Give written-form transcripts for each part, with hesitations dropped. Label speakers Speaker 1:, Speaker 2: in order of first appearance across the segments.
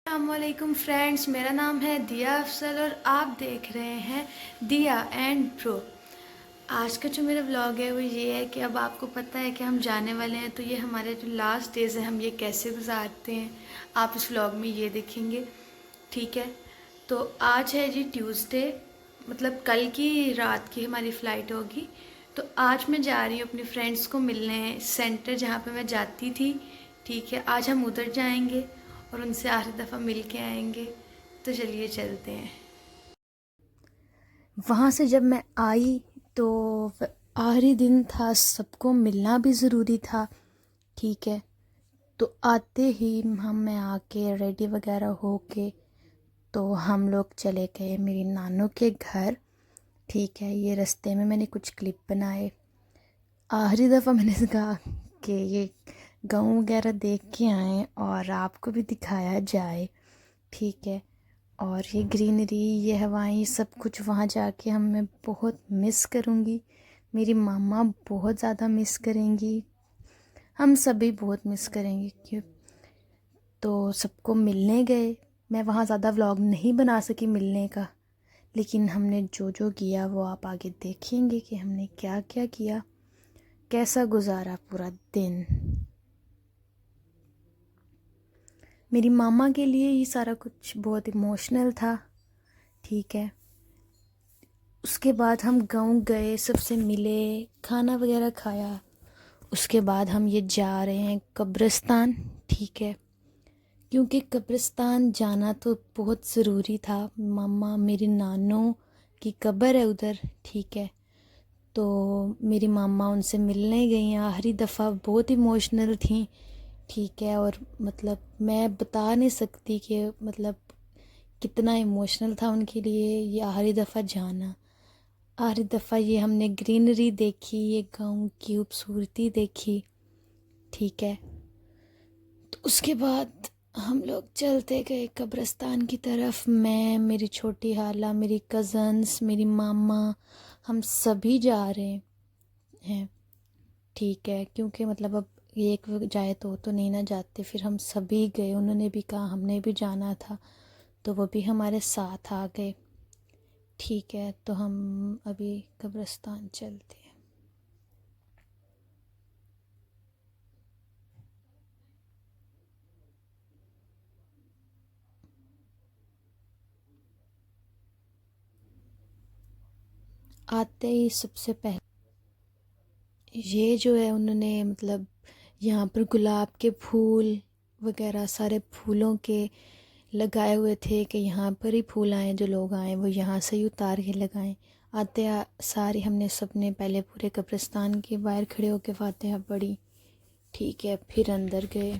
Speaker 1: अस्सलामुअलैकुम फ्रेंड्स, मेरा नाम है दिया अफसल और आप देख रहे हैं दिया एंड ब्रो। आज का जो मेरा व्लॉग है वो ये है कि अब आपको पता है कि हम जाने वाले हैं, तो ये हमारे जो लास्ट डेज हैं हम ये कैसे गुजारते हैं आप इस व्लॉग में ये देखेंगे। ठीक है, तो आज है जी ट्यूसडे, मतलब कल की रात की हमारी फ़्लाइट होगी। तो आज मैं जा रही हूँ अपनी फ्रेंड्स को मिलने सेंटर जहाँ पे मैं जाती थी। ठीक है, आज हम उधर जाएंगे और उनसे आखिरी दफ़ा मिल के आएंगे। तो चलिए चलते हैं। वहाँ से जब मैं आई तो आखिरी दिन था, सबको मिलना भी ज़रूरी था। ठीक है, तो आते ही मैं आके रेडी वगैरह हो के तो हम लोग चले गए मेरी नानू के घर। ठीक है, ये रास्ते में मैंने कुछ क्लिप बनाए। आखिरी दफ़ा मैंने कहा कि ये गाँव वगैरह देख के आएँ और आपको भी दिखाया जाए। ठीक है, और ये ग्रीनरी, ये हवाएं, सब कुछ वहाँ जाके मैं बहुत मिस करूँगी। मेरी मामा बहुत ज़्यादा मिस करेंगी, हम सभी बहुत मिस करेंगे। क्यों, तो सबको मिलने गए। मैं वहाँ ज़्यादा व्लॉग नहीं बना सकी मिलने का, लेकिन हमने जो जो किया वो आप आगे देखेंगे कि हमने क्या क्या किया, कैसा गुजारा पूरा दिन। मेरी मामा के लिए ये सारा कुछ बहुत इमोशनल था। ठीक है, उसके बाद हम गांव गए, सबसे मिले, खाना वगैरह खाया। उसके बाद हम ये जा रहे हैं कब्रिस्तान। ठीक है, क्योंकि कब्रिस्तान जाना तो बहुत ज़रूरी था। मामा मेरी नानों की कब्र है उधर। ठीक है, तो मेरी मामा उनसे मिलने गई आखिरी दफ़ा, बहुत इमोशनल थी। ठीक है, और मतलब मैं बता नहीं सकती कि मतलब कितना इमोशनल था उनके लिए ये आखिरी दफ़ा जाना। आखिरी दफ़ा ये हमने ग्रीनरी देखी, ये गाँव की खूबसूरती देखी। ठीक है, तो उसके बाद हम लोग चलते गए कब्रिस्तान की तरफ। मैं, मेरी छोटी खाला, मेरी कज़न्स, मेरी मामा, हम सभी जा रहे हैं। ठीक है, क्योंकि मतलब अब एक जाए तो नहीं ना जाते, फिर हम सभी गए। उन्होंने भी कहा, हमने भी जाना था, तो वो भी हमारे साथ आ गए। ठीक है, तो हम अभी कब्रिस्तान चलते हैं। आते ही सबसे पहले ये जो है उन्होंने मतलब यहाँ पर गुलाब के फूल वगैरह सारे फूलों के लगाए हुए थे कि यहाँ पर ही फूल आए, जो लोग आए वो यहाँ से ही उतार के लगाएं। सारी हमने सबने पहले पूरे कब्रिस्तान के बाहर खड़े होकर फातिहा पढ़ी। ठीक है, फिर अंदर गए,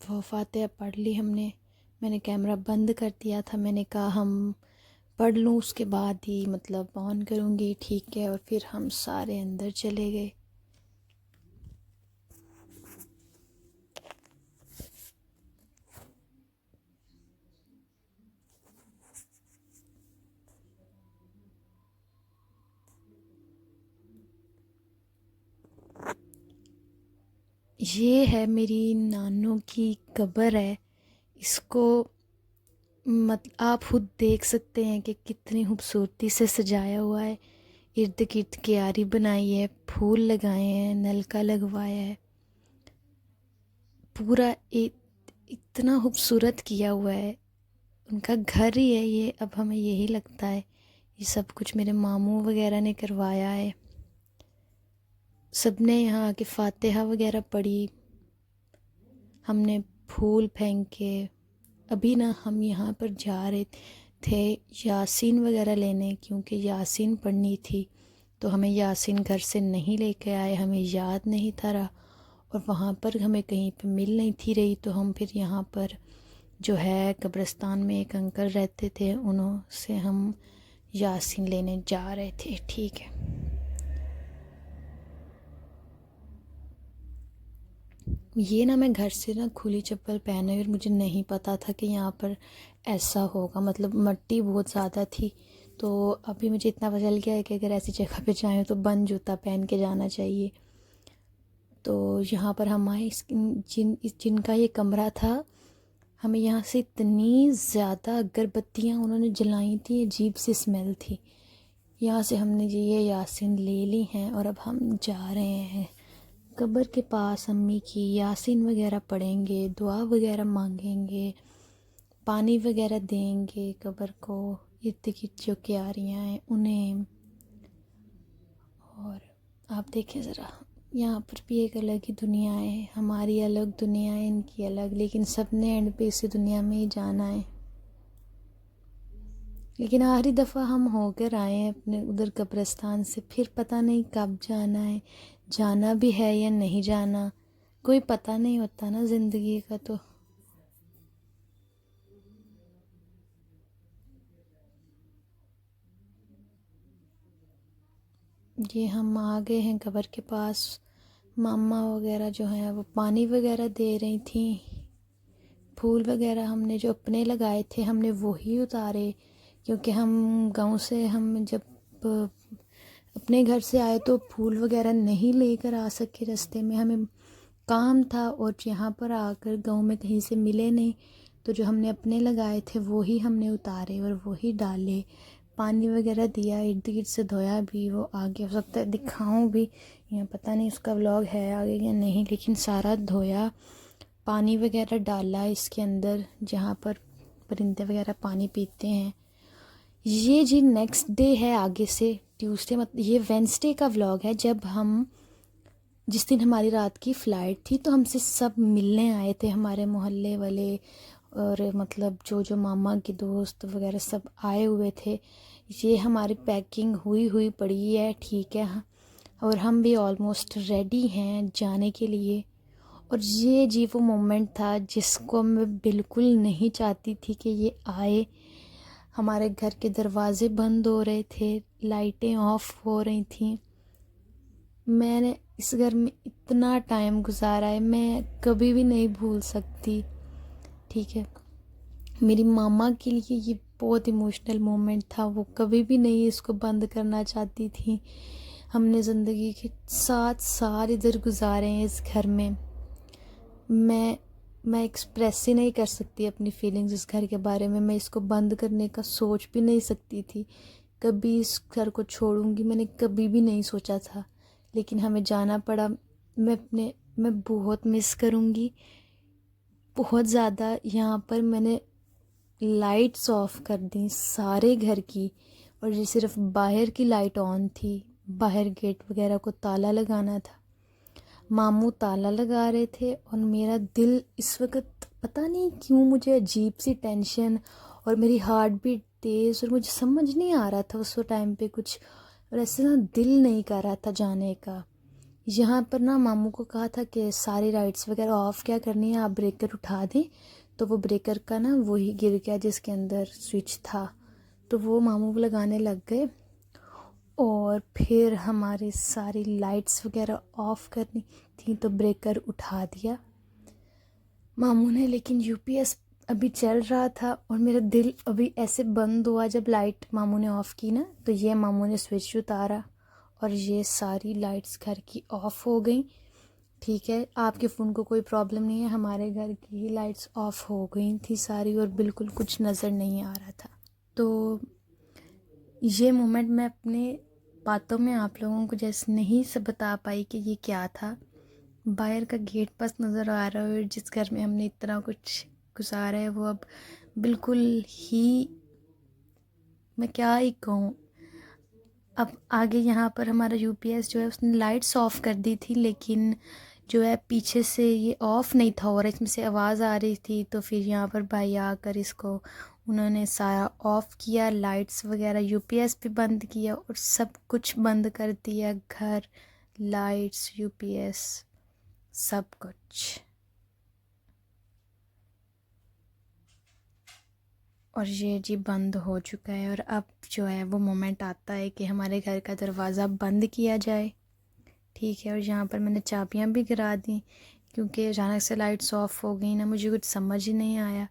Speaker 1: वो फातिहा पढ़ ली हमने। मैंने कैमरा बंद कर दिया था, मैंने कहा हम पढ़ लूँ उसके बाद ही मतलब ऑन करूँगी। ठीक है, और फिर हम सारे अंदर चले गए। ये है मेरी नानों की कब्र है। इसको मत आप खुद देख सकते हैं कि कितनी खूबसूरती से सजाया हुआ है। इर्द गिर्द क्यारी बनाई है, फूल लगाए हैं, नलका लगवाया है, पूरा इतना खूबसूरत किया हुआ है। उनका घर ही है ये, अब हमें यही लगता है। ये सब कुछ मेरे मामू वगैरह ने करवाया है। सब ने यहाँ आके फातिहा वगैरह पढ़ी, हमने फूल फेंके। अभी ना हम यहाँ पर जा रहे थे यासीन वगैरह लेने, क्योंकि यासीन पढ़नी थी, तो हमें यासीन घर से नहीं लेके आए, हमें याद नहीं था रहा, और वहाँ पर हमें कहीं पे मिल नहीं थी रही। तो हम फिर यहाँ पर जो है कब्रिस्तान में एक अंकल रहते थे, उन्होंने हम यासीन लेने जा रहे थे। ठीक है, ये ना मैं घर से ना खुली चप्पल पहने और मुझे नहीं पता था कि यहाँ पर ऐसा होगा, मतलब मट्टी बहुत ज़्यादा थी। तो अभी मुझे इतना पता चल गया है कि अगर ऐसी जगह पे जाएँ तो बंद जूता पहन के जाना चाहिए। तो यहाँ पर हम आए, जिनका ये कमरा था, हमें यहाँ से इतनी ज़्यादा अगरबत्तियाँ उन्होंने जलाई थी, अजीब सी स्मेल थी। यहाँ से हमने जी ये यासीन ले ली हैं और अब हम जा रहे हैं कब्र के पास। अम्मी की यासीन वगैरह पढ़ेंगे, दुआ वगैरह मांगेंगे, पानी वगैरह देंगे कब्र को, इर्द गिर्द जो क्यारियाँ हैं उन्हें। और आप देखें ज़रा, यहाँ पर भी एक अलग ही दुनिया है, हमारी अलग दुनिया है, इनकी अलग, लेकिन सब ने एंड पे इसी दुनिया में ही जाना है। लेकिन आखिरी दफ़ा हम होकर आए हैं अपने उधर कब्रिस्तान से, फिर पता नहीं कब जाना है, जाना भी है या नहीं जाना, कोई पता नहीं होता ना ज़िंदगी का। तो ये हम आ गए हैं कब्र के पास। मामा वगैरह जो हैं वो पानी वगैरह दे रही थी। फूल वगैरह हमने जो अपने लगाए थे हमने वही उतारे, क्योंकि हम गांव से, हम जब अपने घर से आए तो फूल वगैरह नहीं लेकर आ सके, रास्ते में हमें काम था, और यहाँ पर आकर गांव में कहीं से मिले नहीं, तो जो हमने अपने लगाए थे वही हमने उतारे और वही डाले, पानी वगैरह दिया, इर्द गिर्द से धोया भी। वो आगे हो सकता है दिखाऊं भी, यहाँ पता नहीं उसका व्लॉग है आगे या नहीं, लेकिन सारा धोया, पानी वगैरह डाला इसके अंदर जहाँ पर परिंदे वगैरह पानी पीते हैं। ये जी नेक्स्ट डे है, आगे से ट्यूसडे, मतलब ये वेंसडे का व्लॉग है, जब हम, जिस दिन हमारी रात की फ़्लाइट थी, तो हमसे सब मिलने आए थे, हमारे मोहल्ले वाले, और मतलब जो जो मामा के दोस्त वगैरह सब आए हुए थे। ये हमारी पैकिंग हुई हुई पड़ी है, ठीक है, हाँ, और हम भी ऑलमोस्ट रेडी हैं जाने के लिए। और ये जी वो मोमेंट था जिसको मैं बिल्कुल नहीं चाहती थी कि ये आए। हमारे घर के दरवाज़े बंद हो रहे थे, लाइटें ऑफ हो रही थी। मैंने इस घर में इतना टाइम गुजारा है, मैं कभी भी नहीं भूल सकती, ठीक है। मेरी मामा के लिए ये बहुत इमोशनल मोमेंट था, वो कभी भी नहीं इसको बंद करना चाहती थी। हमने ज़िंदगी के 7 साल इधर गुजारे हैं इस घर में। मैं एक्सप्रेस ही नहीं कर सकती अपनी फीलिंग्स इस घर के बारे में। मैं इसको बंद करने का सोच भी नहीं सकती थी, कभी इस घर को छोड़ूंगी मैंने कभी भी नहीं सोचा था, लेकिन हमें जाना पड़ा। मैं बहुत मिस करूँगी, बहुत ज़्यादा। यहाँ पर मैंने लाइट्स ऑफ कर दी सारे घर की, और ये सिर्फ बाहर की लाइट ऑन थी, बाहर गेट वगैरह को ताला लगाना था। मामू ताला लगा रहे थे, और मेरा दिल इस वक्त पता नहीं क्यों मुझे अजीब सी टेंशन, और मेरी हार्ट बीट तेज़, और मुझे समझ नहीं आ रहा था उस टाइम पे कुछ, और ऐसे ना दिल नहीं कर रहा था जाने का। यहाँ पर ना मामू को कहा था कि सारी लाइट्स वगैरह ऑफ़ क्या करनी है, आप ब्रेकर उठा दें, तो वो ब्रेकर का ना वही गिर गया जिसके अंदर स्विच था, तो वो मामू लगाने लग गए। और फिर हमारी सारी लाइट्स वगैरह ऑफ़ करनी थी, तो ब्रेकर उठा दिया मामू ने, लेकिन यूपीएस अभी चल रहा था, और मेरा दिल अभी ऐसे बंद हुआ जब लाइट मामू ने ऑफ़ की ना, तो ये मामू ने स्विच उतारा और ये सारी लाइट्स घर की ऑफ़ हो गई। ठीक है, आपके फ़ोन को कोई प्रॉब्लम नहीं है, हमारे घर की ही लाइट्स ऑफ़ हो गई थी सारी, और बिल्कुल कुछ नज़र नहीं आ रहा था। तो ये मोमेंट मैं अपने बातों में आप लोगों को जैसे नहीं से बता पाई कि ये क्या था। बाहर का गेट बस नज़र आ रहा है, और जिस घर में हमने इतना कुछ गुजारा है वो अब बिल्कुल ही, मैं क्या ही कहूँ। अब आगे यहाँ पर हमारा यूपीएस जो है उसने लाइट्स ऑफ़ कर दी थी, लेकिन जो है पीछे से ये ऑफ़ नहीं था और इसमें से आवाज़ आ रही थी, तो फिर यहाँ पर भाई आकर इसको उन्होंने सारा ऑफ़ किया, लाइट्स वगैरह, यूपीएस भी बंद किया, और सब कुछ बंद कर दिया, घर, लाइट्स, यूपीएस, सब कुछ। और ये जी बंद हो चुका है, और अब जो है वो मोमेंट आता है कि हमारे घर का दरवाज़ा बंद किया जाए, ठीक है। और यहाँ पर मैंने चाबियाँ भी गिरा दी, क्योंकि अचानक से लाइट्स ऑफ हो गई ना, मुझे कुछ समझ ही नहीं आया।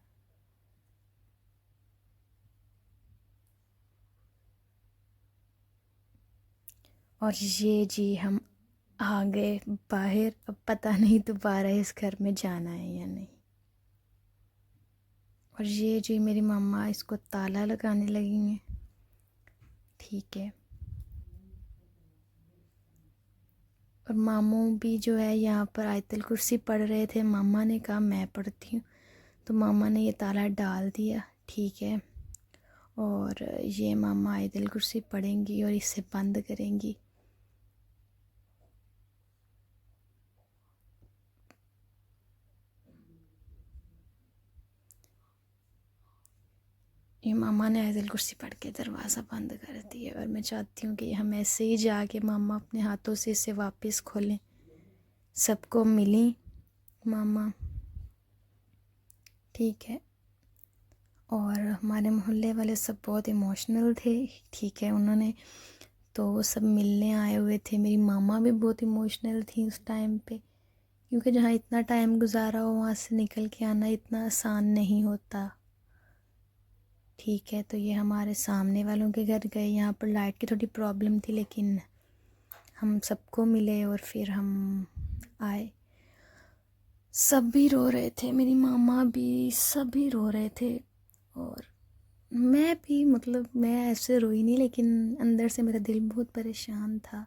Speaker 1: और ये जी हम आ गए बाहर। अब पता नहीं दोबारा इस घर में जाना है या नहीं। और ये जी मेरी मम्मा इसको ताला लगाने लगी हैं। ठीक है। और मामू भी जो है यहाँ पर आयतल कुर्सी पढ़ रहे थे। मामा ने कहा मैं पढ़ती हूँ, तो मामा ने ये ताला डाल दिया। ठीक है। और ये मामा आयतल कुर्सी पढ़ेंगी और इसे बंद करेंगी। ये मामा ने आयतल कुर्सी पढ़ के दरवाज़ा बंद कर दिया। और मैं चाहती हूँ कि हम ऐसे ही जाके मामा अपने हाथों से इसे वापस खोलें। सबको मिली मामा। ठीक है। और हमारे मोहल्ले वाले सब बहुत इमोशनल थे। ठीक है। उन्होंने तो सब मिलने आए हुए थे। मेरी मामा भी बहुत इमोशनल थी उस टाइम पे, क्योंकि जहाँ इतना टाइम गुजारा हो वहाँ से निकल के आना इतना आसान नहीं होता। ठीक है। तो ये हमारे सामने वालों के घर गए। यहाँ पर लाइट की थोड़ी प्रॉब्लम थी, लेकिन हम सबको मिले और फिर हम आए। सब भी रो रहे थे, मेरी मामा भी, सभी रो रहे थे। और मैं भी, मतलब मैं ऐसे रोई नहीं, लेकिन अंदर से मेरा दिल बहुत परेशान था।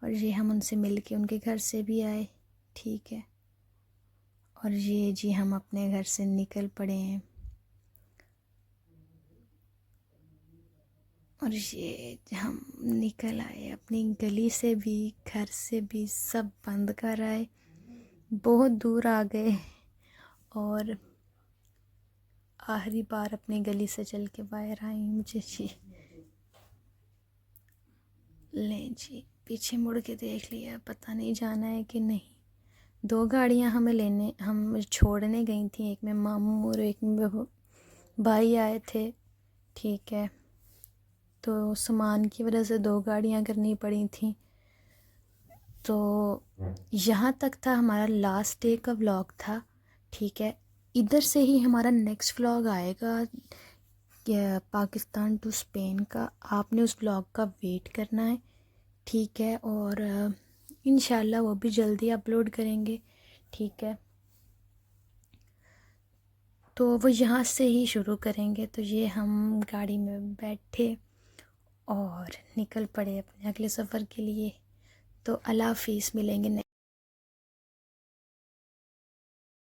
Speaker 1: और ये हम उनसे मिल के उनके घर से भी आए। ठीक है। और ये जी हम अपने घर से निकल पड़े हैं। और ये हम निकल आए अपनी गली से भी, घर से भी, सब बंद कर आए। बहुत दूर आ गए और आखिरी बार अपनी गली से चल के बाहर आई मुझे जी। लें जी, पीछे मुड़ के देख लिया, पता नहीं जाना है कि नहीं। 2 गाड़ियां हम छोड़ने गई थी। एक में मामू और एक में भाई आए थे। ठीक है। तो सामान की वजह से 2 गाड़ियां करनी पड़ी थी। तो यहाँ तक था हमारा लास्ट डे का व्लॉग था। ठीक है। इधर से ही हमारा नेक्स्ट व्लॉग आएगा पाकिस्तान टू स्पेन का। आपने उस व्लॉग का वेट करना है। ठीक है। और इंशाल्लाह वो भी जल्दी अपलोड करेंगे। ठीक है। तो वो यहाँ से ही शुरू करेंगे। तो ये हम गाड़ी में बैठे और निकल पड़े अपने अगले सफ़र के लिए। तो अल्लाह हाफिज़, मिलेंगे।